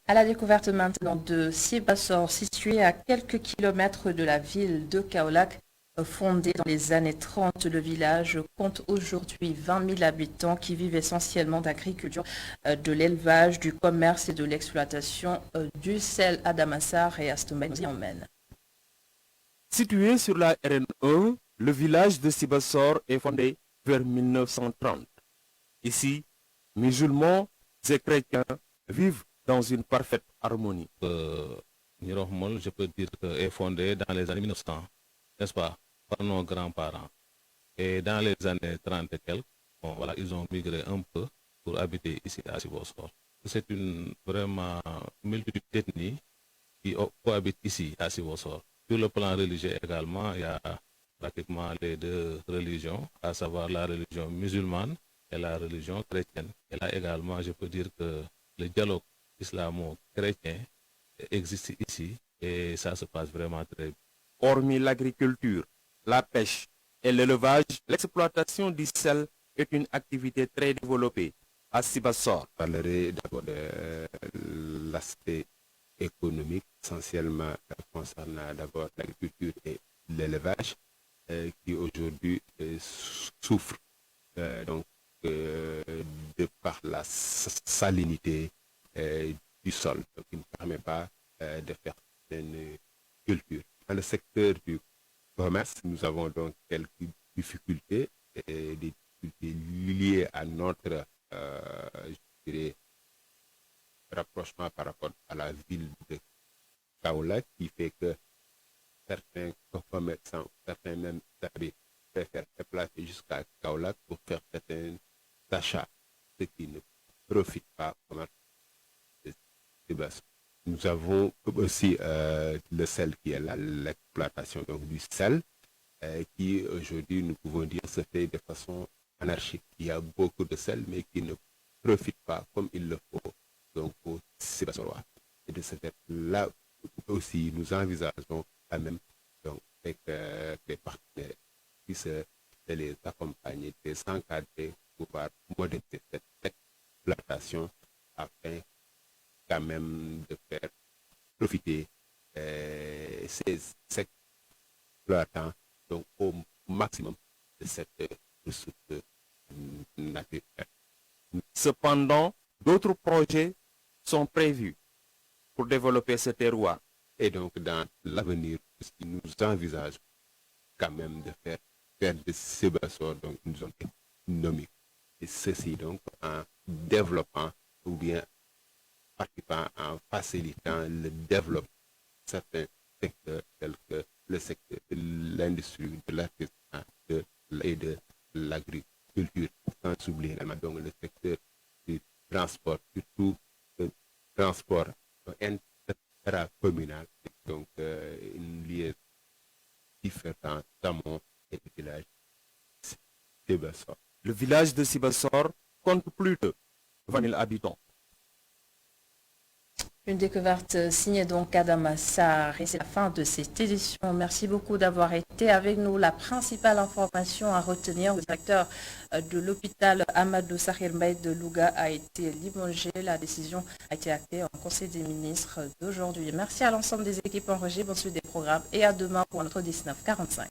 À la découverte maintenant de Sibassor, situé à quelques kilomètres de la ville de Kaolack. Fondé dans les années 30, le village compte aujourd'hui 20 000 habitants qui vivent essentiellement d'agriculture, de l'élevage, du commerce et de l'exploitation du sel. Adamassar et Astomé nous y emmènent. Situé sur la RN1, le village de Sibassor est fondé vers 1930. Ici, musulmans et chrétiens vivent dans une parfaite harmonie. Nirohmol, je peux dire, est fondé dans les années 1900, n'est-ce pas, par nos grands-parents. Et dans les années 30 et quelques, bon, voilà, ils ont migré un peu pour habiter ici à Sibassor. C'est une vraiment multitude d'ethnies qui cohabitent ici à Sibassor. Sur le plan religieux également, il y a pratiquement les deux religions, à savoir la religion musulmane et la religion chrétienne. Et là également, je peux dire que le dialogue islamo-chrétien existe ici et ça se passe vraiment très bien. Hormis l'agriculture, la pêche et l'élevage, l'exploitation du sel est une activité très développée à Sibassor. Je parlerai d'abord de l'aspect économique, essentiellement concernant d'abord l'agriculture et l'élevage, qui aujourd'hui souffrent donc de par la salinité du sol, donc qui ne permet pas de faire une culture. Dans le secteur du commerce, nous avons donc quelques difficultés, des difficultés liées à notre, je dirais, rapprochement par rapport à la ville de Kaolack, qui fait que certains commerçants, certains même habitants préfèrent déplacer jusqu'à Kaolack pour faire certains achats, ce qui ne profite pas au commerce de base. Nous avons aussi le sel qui est là, l'exploitation du sel, qui aujourd'hui, nous pouvons dire, se fait de façon anarchique. Il y a beaucoup de sel, mais qui ne profite pas comme il le faut donc aux Sibassorois. Et de ce fait-là aussi, nous envisageons quand même donc, avec les partenaires qui se de les accompagner, de les encadrer pour pouvoir modéliser cette exploitation afin quand même de faire profiter ces exploitants donc au maximum de cette ressource naturelle. Cependant, d'autres projets sont prévus pour développer ce terroir. Et donc, dans l'avenir, nous envisageons quand même de faire de Sibassor donc une zone économique. Et ceci donc en développant ou bien participant en facilitant le développement de certains secteurs tels que le secteur de l'industrie, de l'artisanat et de l'agriculture, sans oublier également donc le secteur du transport, surtout le transport intercommunal, donc une liaison différente d'amont et du village de Sibassor. Le village de Sibassor compte plus de 20 000 habitants. Une découverte signée donc Adamassar et c'est la fin de cette édition. Merci beaucoup d'avoir été avec nous. La principale information à retenir, le directeur de l'hôpital Amadou Sakhir Mbaye de Louga a été limogé. La décision a été actée en Conseil des ministres d'aujourd'hui. Merci à l'ensemble des équipes en régie. Bonne suite des programmes et à demain pour notre 19h45.